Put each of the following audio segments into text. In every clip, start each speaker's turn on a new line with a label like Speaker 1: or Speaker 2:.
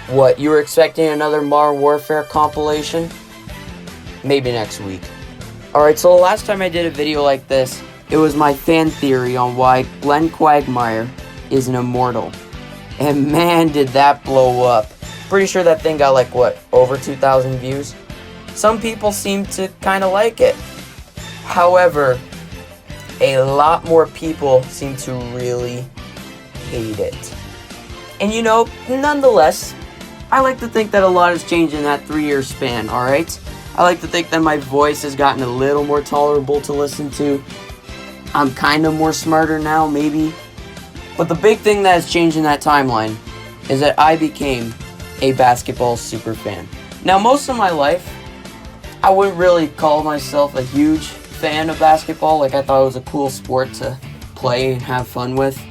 Speaker 1: What, you were expecting another Modern Warfare compilation? Maybe next week. Alright, so the last time I did a video like this, it was my fan theory on why Glenn Quagmire is an immortal. And man, did that blow up. Pretty sure that thing got like, what, over 2,000 views? Some people seem to kind of like it. However, a lot more people seem to really hate it. And you know, nonetheless, I like to think that a lot has changed in that 3-year span, alright? I like to think that my voice has gotten a little more tolerable to listen to. I'm kind of more smarter now, maybe. But the big thing that has changed in that timeline is that I became a basketball super fan. Now, most of my life, I wouldn't really call myself a huge fan of basketball. Like, I thought it was a cool sport to play and have fun with.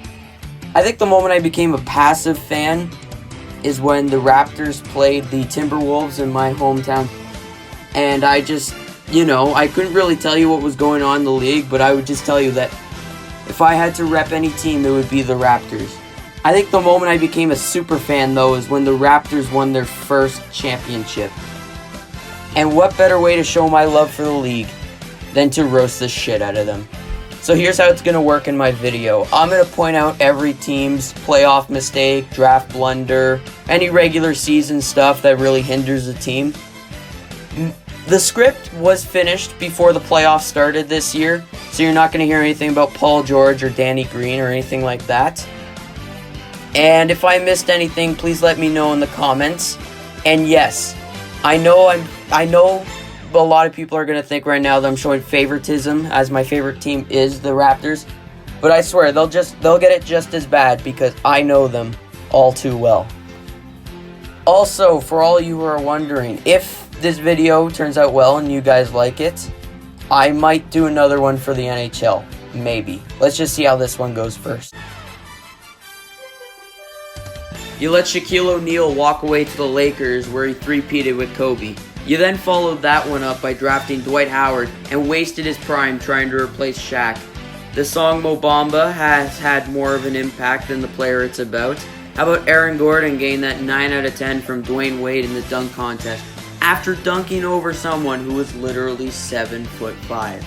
Speaker 1: I think the moment I became a passive fan is when the Raptors played the Timberwolves in my hometown. And I just, you know, I couldn't really tell you what was going on in the league, but I would just tell you that if I had to rep any team, it would be the Raptors. I think the moment I became a super fan, though, is when the Raptors won their first championship. And what better way to show my love for the league than to roast the shit out of them. So here's how it's going to work in my video. I'm going to point out every team's playoff mistake, draft blunder, any regular season stuff that really hinders the team. The script was finished before the playoffs started this year, so you're not going to hear anything about Paul George or Danny Green or anything like that. And if I missed anything, please let me know in the comments. And yes, I know a lot of people are going to think right now that I'm showing favoritism, as my favorite team is the Raptors. But I swear, they'll get it just as bad because I know them all too well. Also, for all you who are wondering, if this video turns out well and you guys like it, I might do another one for the NHL. Maybe. Let's just see how this one goes first. You let Shaquille O'Neal walk away to the Lakers where he three-peated with Kobe. You then followed that one up by drafting Dwight Howard and wasted his prime trying to replace Shaq. The song Mo Bamba has had more of an impact than the player it's about. How about Aaron Gordon getting that 9 out of 10 from Dwayne Wade in the dunk contest after dunking over someone who was literally 7'5"?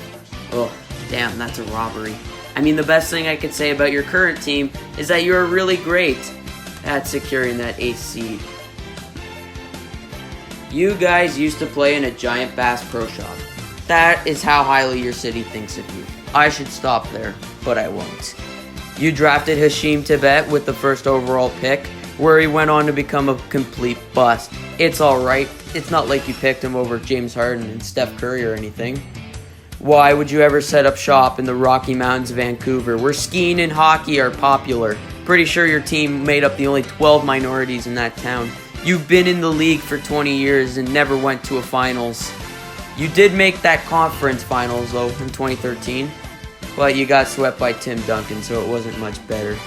Speaker 1: Oh, damn, that's a robbery. I mean, the best thing I could say about your current team is that you're really great at securing that 8th seed. You guys used to play in a giant Bass Pro Shop. That is how highly your city thinks of you. I should stop there, but I won't. You drafted Hashim Tebet with the first overall pick, where he went on to become a complete bust. It's alright. It's not like you picked him over James Harden and Steph Curry or anything. Why would you ever set up shop in the Rocky Mountains of Vancouver, where skiing and hockey are popular? Pretty sure your team made up the only 12 minorities in that town. You've been in the league for 20 years and never went to a finals. You did make that conference finals, though, in 2013. But you got swept by Tim Duncan, so it wasn't much better.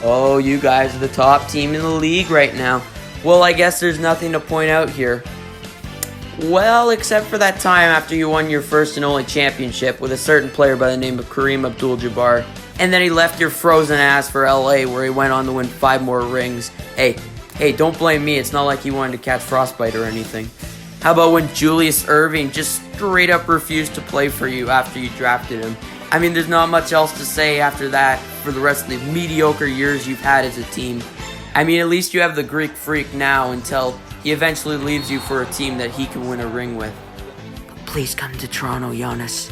Speaker 1: Oh, you guys are the top team in the league right now. Well, I guess there's nothing to point out here. Well, except for that time after you won your first and only championship with a certain player by the name of Kareem Abdul-Jabbar. And then he left your frozen ass for LA, where he went on to win 5 more rings. Hey, don't blame me. It's not like he wanted to catch frostbite or anything. How about when Julius Erving just straight up refused to play for you after you drafted him? I mean, there's not much else to say after that for the rest of the mediocre years you've had as a team. I mean, at least you have the Greek Freak now until he eventually leaves you for a team that he can win a ring with. But please come to Toronto, Giannis.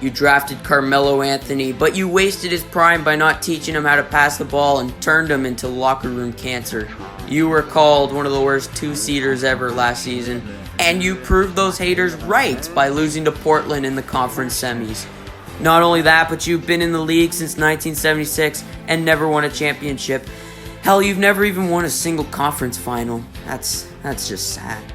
Speaker 1: You drafted Carmelo Anthony, but you wasted his prime by not teaching him how to pass the ball and turned him into locker room cancer. You were called one of the worst 2-seeders ever last season, and you proved those haters right by losing to Portland in the conference semis. Not only that, but you've been in the league since 1976 and never won a championship. Hell, you've never even won a single conference final. That's just sad.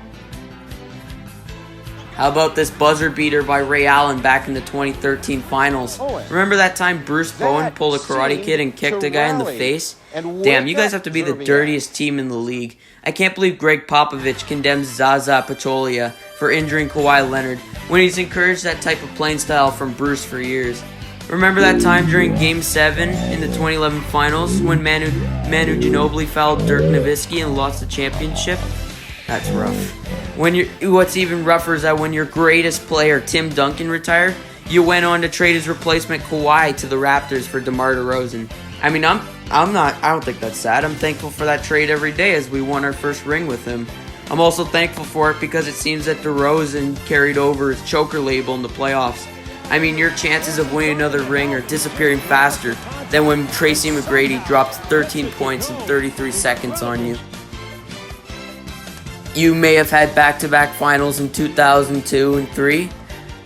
Speaker 1: How about this buzzer beater by Ray Allen back in the 2013 finals? Remember that time Bruce Bowen pulled a Karate Kid and kicked a guy in the face? Damn, you guys have to be the dirtiest team in the league. I can't believe Greg Popovich condemns Zaza Pachulia for injuring Kawhi Leonard when he's encouraged that type of playing style from Bruce for years. Remember that time during Game 7 in the 2011 Finals when Manu Ginobili fouled Dirk Nowitzki and lost the championship? That's rough. What's even rougher is that when your greatest player, Tim Duncan, retired, you went on to trade his replacement Kawhi to the Raptors for DeMar DeRozan. I mean, I don't think that's sad. I'm thankful for that trade every day as we won our first ring with him. I'm also thankful for it because it seems that DeRozan carried over his choker label in the playoffs. I mean, your chances of winning another ring are disappearing faster than when Tracy McGrady dropped 13 points in 33 seconds on you. You may have had back-to-back finals in 2002 and 3,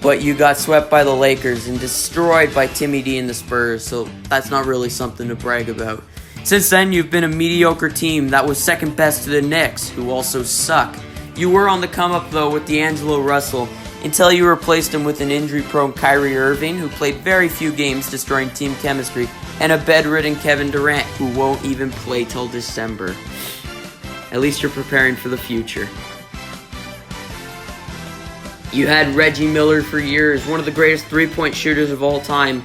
Speaker 1: but you got swept by the Lakers and destroyed by Timmy D and the Spurs, so that's not really something to brag about. Since then, you've been a mediocre team that was second best to the Knicks, who also suck. You were on the come-up, though, with D'Angelo Russell, until you replaced him with an injury-prone Kyrie Irving, who played very few games, destroying team chemistry, and a bedridden Kevin Durant, who won't even play till December. At least you're preparing for the future. You had Reggie Miller for years, one of the greatest three-point shooters of all time,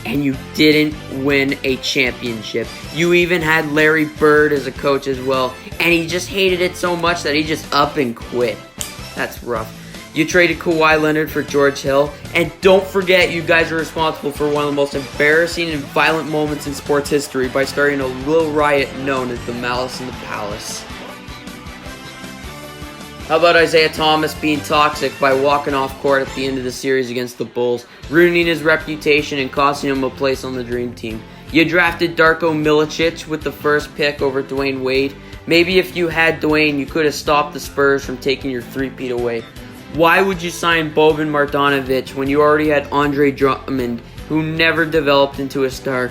Speaker 1: and you didn't win a championship. You even had Larry Bird as a coach as well, and he just hated it so much that he just up and quit. That's rough. You traded Kawhi Leonard for George Hill, and don't forget you guys are responsible for one of the most embarrassing and violent moments in sports history by starting a little riot known as the Malice in the Palace. How about Isaiah Thomas being toxic by walking off court at the end of the series against the Bulls, ruining his reputation and costing him a place on the Dream Team? You drafted Darko Milicic with the first pick over Dwayne Wade. Maybe if you had Dwayne, you could have stopped the Spurs from taking your three-peat away. Why would you sign Boban Marjanovic when you already had Andre Drummond, who never developed into a star?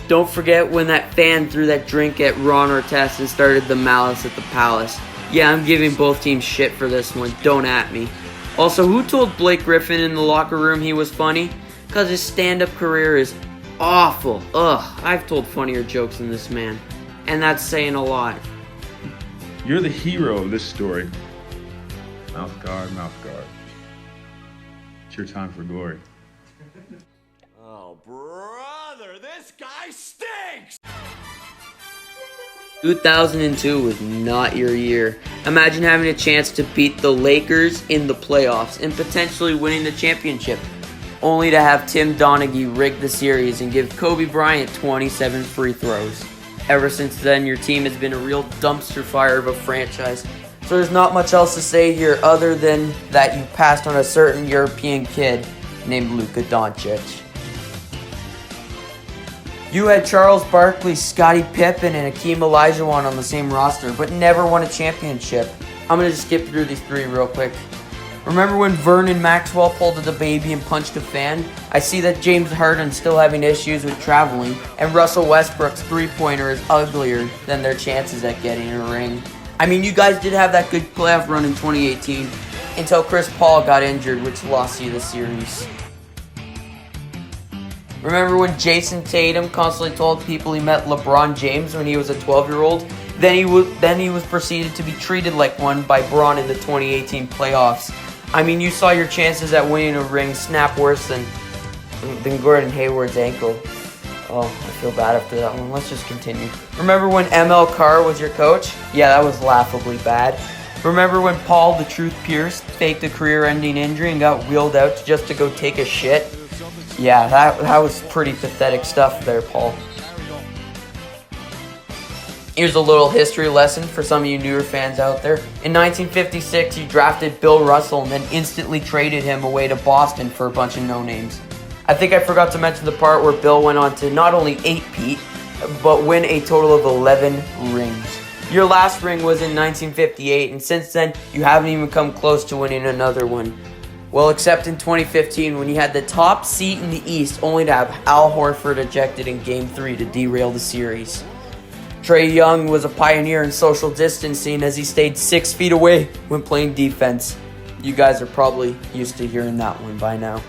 Speaker 1: Don't forget when that fan threw that drink at Ron Artest and started the Malice at the Palace. Yeah, I'm giving both teams shit for this one. Don't at me. Also, who told Blake Griffin in the locker room he was funny? Because his stand-up career is awful. Ugh, I've told funnier jokes than this man. And that's saying a lot.
Speaker 2: You're the hero of this story. Mouth guard, mouth guard. It's your time for glory.
Speaker 3: Oh, brother, this guy stinks!
Speaker 1: 2002 was not your year. Imagine having a chance to beat the Lakers in the playoffs and potentially winning the championship, only to have Tim Donaghy rig the series and give Kobe Bryant 27 free throws. Ever since then, your team has been a real dumpster fire of a franchise. So there's not much else to say here other than that you passed on a certain European kid named Luka Doncic. You had Charles Barkley, Scottie Pippen, and Hakeem Olajuwon on the same roster, but never won a championship. I'm going to just skip through these three real quick. Remember when Vernon Maxwell pulled the baby and punched a fan? I see that James Harden's still having issues with traveling, and Russell Westbrook's three-pointer is uglier than their chances at getting a ring. I mean, you guys did have that good playoff run in 2018 until Chris Paul got injured, which lost you the series. Remember when Jason Tatum constantly told people he met LeBron James when he was a 12-year-old? Then he was proceeded to be treated like one by Bron in the 2018 playoffs. I mean, you saw your chances at winning a ring snap worse than Gordon Hayward's ankle. Oh, I feel bad after that one. Let's just continue. Remember when ML Carr was your coach? Yeah, that was laughably bad. Remember when Paul the Truth Pierce faked a career-ending injury and got wheeled out just to go take a shit? Yeah, that was pretty pathetic stuff there, Paul. Here's a little history lesson for some of you newer fans out there. In 1956, you drafted Bill Russell and then instantly traded him away to Boston for a bunch of no-names. I think I forgot to mention the part where Bill went on to not only 8-peat, but win a total of 11 rings. Your last ring was in 1958, and since then, you haven't even come close to winning another one. Well, except in 2015 when you had the top seat in the East only to have Al Horford ejected in Game 3 to derail the series. Trae Young was a pioneer in social distancing as he stayed 6 feet away when playing defense. You guys are probably used to hearing that one by now.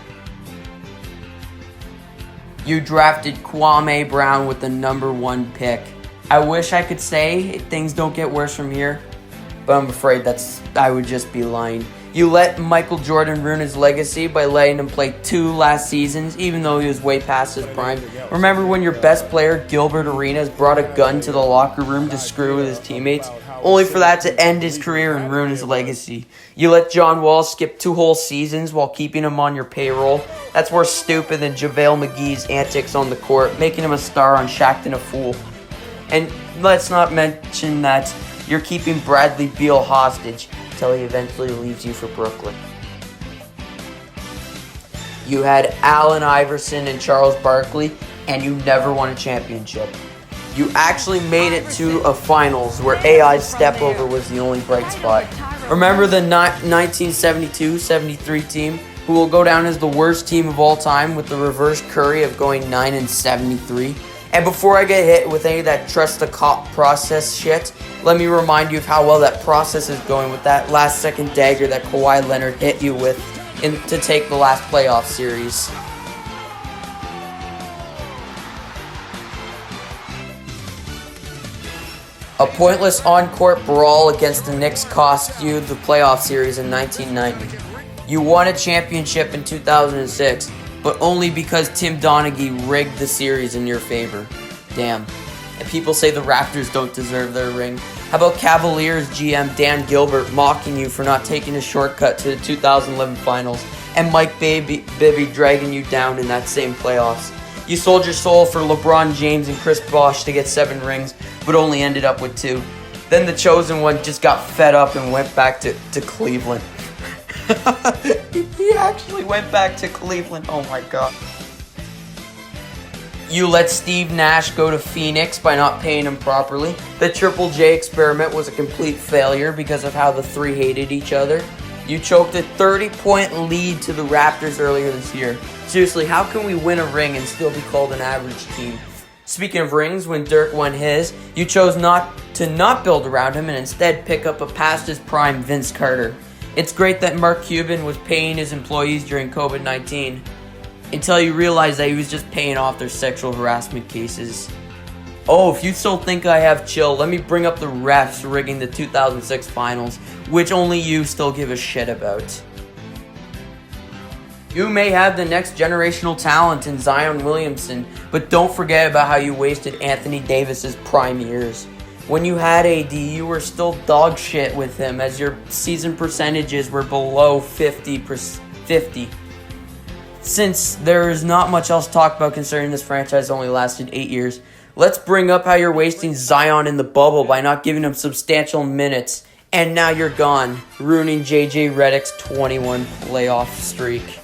Speaker 1: You drafted Kwame Brown with the number 1 pick. I wish I could say things don't get worse from here, but I'm afraid I would just be lying. You let Michael Jordan ruin his legacy by letting him play 2 last seasons, even though he was way past his prime. Remember when your best player, Gilbert Arenas, brought a gun to the locker room to screw with his teammates, only for that to end his career and ruin his legacy? You let John Wall skip 2 whole seasons while keeping him on your payroll. That's more stupid than JaVale McGee's antics on the court, making him a star on Shaqtin' a Fool. And let's not mention that you're keeping Bradley Beal hostage until he eventually leaves you for Brooklyn. You had Allen Iverson and Charles Barkley, and you never won a championship. You actually made it to a finals where AI's step over was the only bright spot. Remember the 1972-73 team, who will go down as the worst team of all time with the reverse Curry of going 9-73? And before I get hit with any of that trust the cop process shit, let me remind you of how well that process is going with that last second dagger that Kawhi Leonard hit you with to take the last playoff series. A pointless on-court brawl against the Knicks cost you the playoff series in 1990. You won a championship in 2006, but only because Tim Donaghy rigged the series in your favor. Damn. And people say the Raptors don't deserve their ring. How about Cavaliers GM Dan Gilbert mocking you for not taking a shortcut to the 2011 finals, and Mike Bibby dragging you down in that same playoffs? You sold your soul for LeBron James and Chris Bosh to get 7 rings, but only ended up with 2. Then the chosen one just got fed up and went back to Cleveland. He actually went back to Cleveland. Oh my god. You let Steve Nash go to Phoenix by not paying him properly. The Triple J experiment was a complete failure because of how the 3 hated each other. You choked a 30-point lead to the Raptors earlier this year. Seriously, how can we win a ring and still be called an average team? Speaking of rings, when Dirk won his, you chose not build around him and instead pick up a past his prime Vince Carter. It's great that Mark Cuban was paying his employees during COVID-19 until you realize that he was just paying off their sexual harassment cases. Oh, if you still think I have chill, let me bring up the refs rigging the 2006 finals, which only you still give a shit about. You may have the next generational talent in Zion Williamson, but don't forget about how you wasted Anthony Davis's prime years. When you had AD, you were still dog shit with him as your season percentages were below 50. Since there is not much else to talk about considering this franchise only lasted 8 years, let's bring up how you're wasting Zion in the bubble by not giving him substantial minutes, and now you're gone, ruining JJ Redick's 21 playoff streak.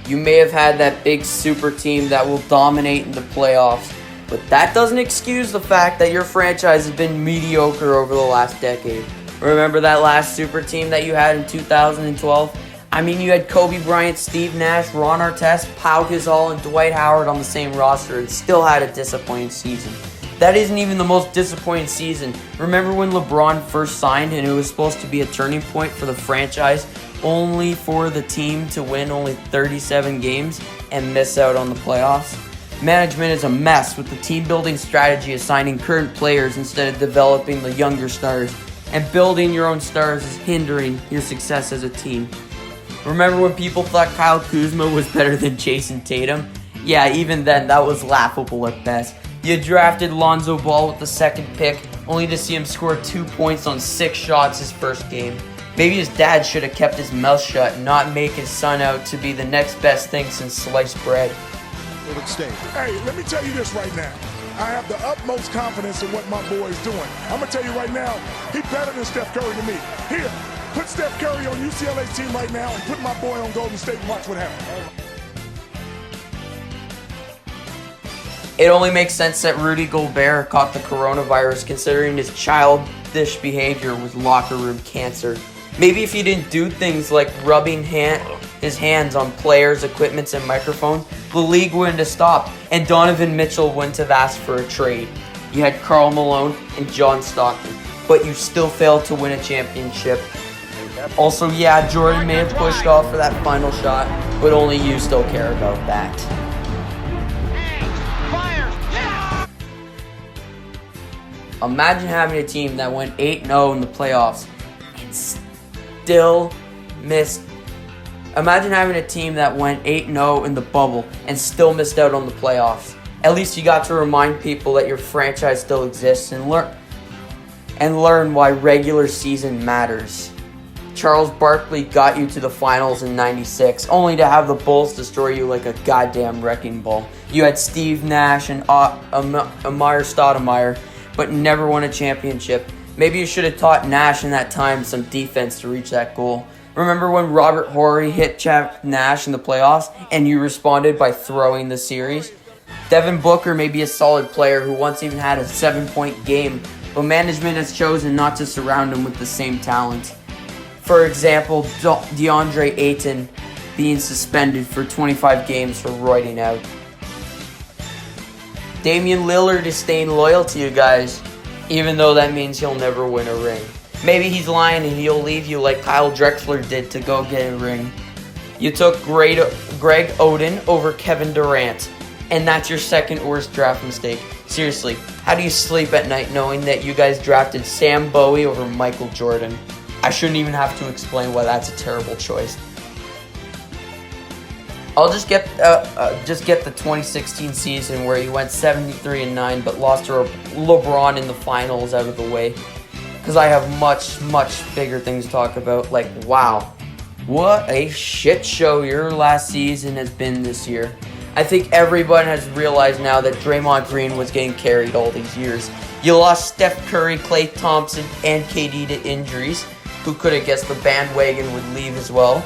Speaker 1: You may have had that big super team that will dominate in the playoffs, but that doesn't excuse the fact that your franchise has been mediocre over the last decade. Remember that last super team that you had in 2012? I mean, you had Kobe Bryant, Steve Nash, Ron Artest, Pau Gasol, and Dwight Howard on the same roster and still had a disappointing season. That isn't even the most disappointing season. Remember when LeBron first signed and it was supposed to be a turning point for the franchise, only for the team to win only 37 games and miss out on the playoffs? Management is a mess, with the team building strategy assigning current players instead of developing the younger stars, and building your own stars is hindering your success as a team. Remember when people thought Kyle Kuzma was better than Jason Tatum? Yeah, even then, that was laughable at best. You drafted Lonzo Ball with the 2nd pick, only to see him score 2 points on 6 shots his first game. Maybe his dad should have kept his mouth shut and not make his son out to be the next best thing since sliced bread.
Speaker 4: Hey, let me tell you this right now. I have the utmost confidence in what my boy is doing. I'm going to tell you right now, he's better than Steph Curry to me. Here, put Steph Curry on UCLA's team right now and put my boy on Golden State and watch what happens.
Speaker 1: It only makes sense that Rudy Gobert caught the coronavirus considering his childish behavior with locker room cancer. Maybe if he didn't do things like rubbing his hands on players, equipments, and microphones, the league wouldn't have stopped, and Donovan Mitchell wouldn't have asked for a trade. You had Karl Malone and John Stockton, but you still failed to win a championship. Also, yeah, Jordan may have pushed off for that final shot, but only you still care about that. Imagine having a team that went 8-0 in the playoffs and still missed. Imagine having a team that went 8-0 in the bubble and still missed out on the playoffs. At least you got to remind people that your franchise still exists and learn why regular season matters. Charles Barkley got you to the finals in '96, only to have the Bulls destroy you like a goddamn wrecking ball. You had Steve Nash and Amir Stoudemire, but never won a championship. Maybe you should have taught Nash in that time some defense to reach that goal. Remember when Robert Horry hit Chad Nash in the playoffs and you responded by throwing the series? Devin Booker may be a solid player who once even had a 7-point game, but management has chosen not to surround him with the same talent. For example, DeAndre Ayton being suspended for 25 games for roiding out. Damian Lillard is staying loyal to you guys, even though that means he'll never win a ring. Maybe he's lying and he'll leave you like Kyle Drexler did to go get a ring. You took Greg Oden over Kevin Durant, and that's your second worst draft mistake. Seriously, how do you sleep at night knowing that you guys drafted Sam Bowie over Michael Jordan? I shouldn't even have to explain why that's a terrible choice. I'll just get the 2016 season where you went 73-9 but lost to LeBron in the finals out of the way, because I have much bigger things to talk about. Like, wow, what a shit show your last season has been this year. I think everyone has realized now that Draymond Green was getting carried all these years. You lost Steph Curry, Klay Thompson, and KD to injuries. Who could have guessed the bandwagon would leave as well?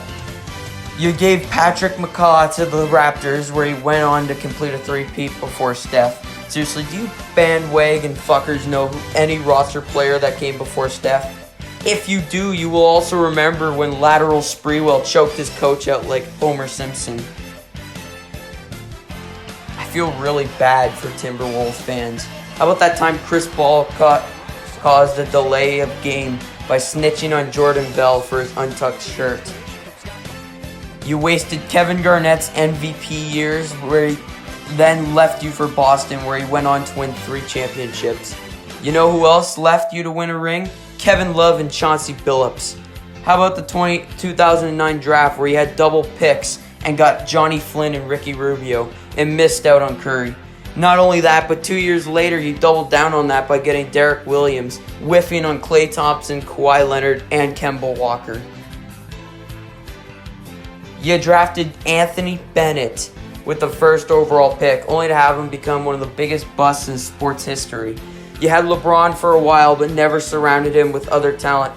Speaker 1: You gave Patrick McCaw to the Raptors, where he went on to complete a three-peat before Steph. Seriously, do you bandwagon fuckers know any roster player that came before Steph? If you do, you will also remember when Lateral Sprewell choked his coach out like Homer Simpson. I feel really bad for Timberwolves fans. How about that time Chris Paul caused a delay of game by snitching on Jordan Bell for his untucked shirt? You wasted Kevin Garnett's MVP years, where he then left you for Boston, where he went on to win 3 championships. You know who else left you to win a ring? Kevin Love and Chauncey Billups. How about the 2009 draft, where you had double picks and got Johnny Flynn and Ricky Rubio and missed out on Curry? Not only that, but 2 years later, you doubled down on that by getting Derek Williams, whiffing on Klay Thompson, Kawhi Leonard, and Kemba Walker. You drafted Anthony Bennett with the first overall pick, only to have him become one of the biggest busts in sports history. You had LeBron for a while, but never surrounded him with other talent.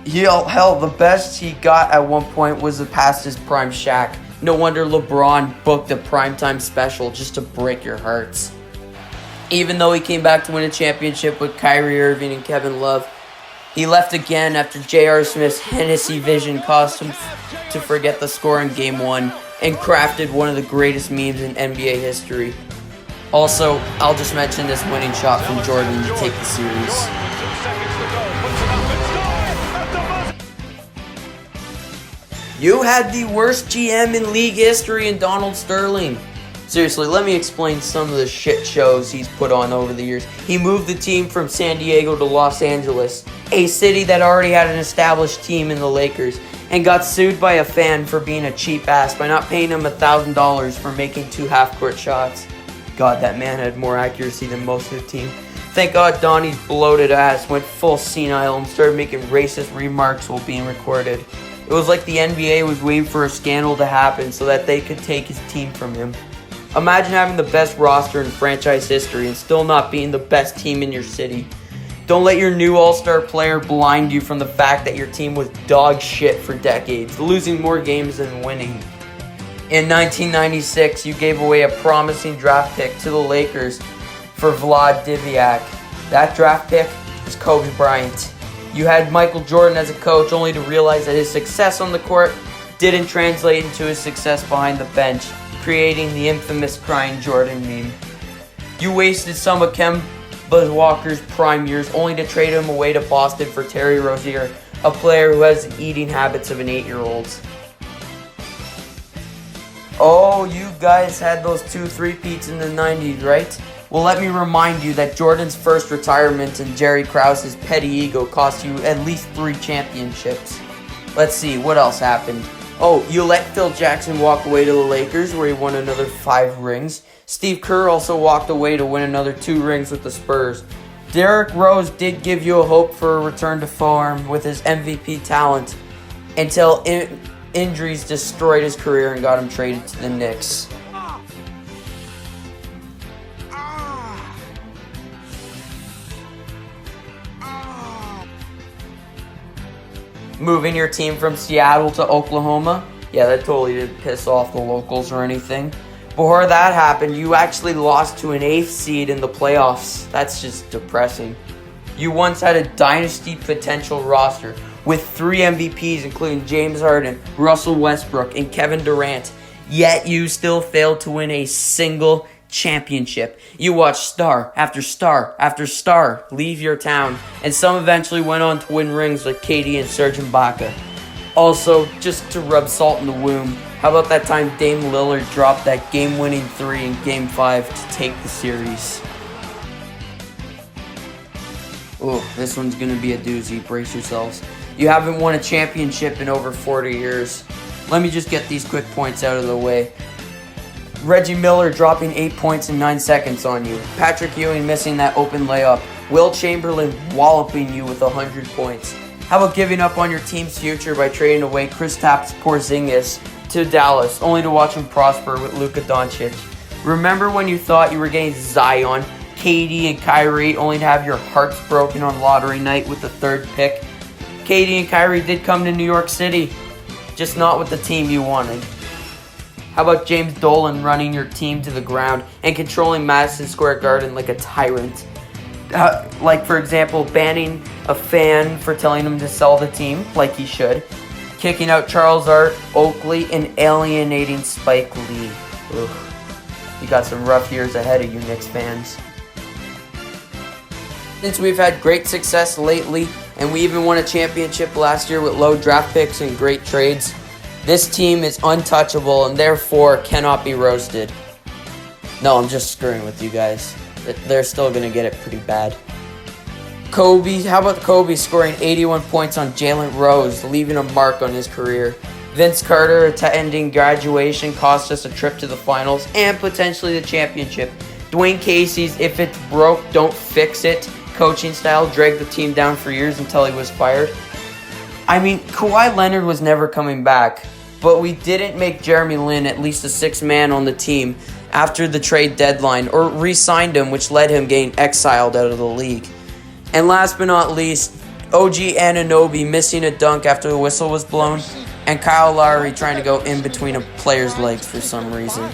Speaker 1: Hell, the best he got at one point was past his prime Shaq. No wonder LeBron booked a primetime special just to break your hearts. Even though he came back to win a championship with Kyrie Irving and Kevin Love, he left again after J.R. Smith's Hennessy vision caused him to forget the score in Game 1 and crafted one of the greatest memes in NBA history. Also, I'll just mention this winning shot from Jordan to take the series. You had the worst GM in league history in Donald Sterling. Seriously, let me explain some of the shit shows he's put on over the years. He moved the team from San Diego to Los Angeles, a city that already had an established team in the Lakers, and got sued by a fan for being a cheap ass by not paying him $1,000 for making 2 half-court shots. God, that man had more accuracy than most of the team. Thank God Donnie's bloated ass went full senile and started making racist remarks while being recorded. It was like the NBA was waiting for a scandal to happen so that they could take his team from him. Imagine having the best roster in franchise history and still not being the best team in your city. Don't let your new all-star player blind you from the fact that your team was dog shit for decades, losing more games than winning. In 1996, you gave away a promising draft pick to the Lakers for Vlad Divac. That draft pick was Kobe Bryant. You had Michael Jordan as a coach, only to realize that his success on the court didn't translate into his success behind the bench, creating the infamous crying Jordan meme. You wasted some of Kemba Walker's prime years, only to trade him away to Boston for Terry Rozier, a player who has the eating habits of an 8-year-old. Oh, you guys had those 2 3-peats in the 90s, right? Well, let me remind you that Jordan's first retirement and Jerry Krause's petty ego cost you at least 3 championships. Let's see, what else happened? Oh, you let Phil Jackson walk away to the Lakers, where he won another 5 rings. Steve Kerr also walked away to win another 2 rings with the Spurs. Derrick Rose did give you a hope for a return to form with his MVP talent, until injuries destroyed his career and got him traded to the Knicks. Moving your team from Seattle to Oklahoma, yeah, that totally didn't piss off the locals or anything. Before that happened, you actually lost to an 8th seed in the playoffs. That's just depressing. You once had a dynasty potential roster with 3 MVPs, including James Harden, Russell Westbrook, and Kevin Durant, yet you still failed to win a single championship. You watched star after star after star leave your town, and some eventually went on to win rings like KD and Serge Ibaka. Also, just to rub salt in the wound, how about that time Dame Lillard dropped that game-winning 3 in Game 5 to take the series? Oh, this one's going to be a doozy. Brace yourselves. You haven't won a championship in over 40 years. Let me just get these quick points out of the way. Reggie Miller dropping 8 points in 9 seconds on you. Patrick Ewing missing that open layup. Will Chamberlain walloping you with 100 points. How about giving up on your team's future by trading away Kristaps Porzingis to Dallas, only to watch him prosper with Luka Doncic? Remember when you thought you were getting Zion, KD, and Kyrie, only to have your hearts broken on lottery night with the 3rd pick? KD and Kyrie did come to New York City, just not with the team you wanted. How about James Dolan running your team to the ground and controlling Madison Square Garden like a tyrant? Like, for example, banning a fan for telling him to sell the team, like he should. Kicking out Charles Oakley and alienating Spike Lee. Ugh. You got some rough years ahead of you, Knicks fans. Since we've had great success lately, and we even won a championship last year with low draft picks and great trades, this team is untouchable and therefore cannot be roasted. No, I'm just screwing with you guys. They're still going to get it pretty bad. Kobe, how about Kobe scoring 81 points on Jalen Rose, leaving a mark on his career? Vince Carter attending graduation cost us a trip to the finals and potentially the championship. Dwayne Casey's "if it's broke, don't fix it" coaching style dragged the team down for years until he was fired. I mean, Kawhi Leonard was never coming back, but we didn't make Jeremy Lin at least a 6th man on the team after the trade deadline, or re-signed him, which led him getting exiled out of the league. And last but not least, OG Anunoby missing a dunk after the whistle was blown, and Kyle Lowry trying to go in between a player's legs for some reason.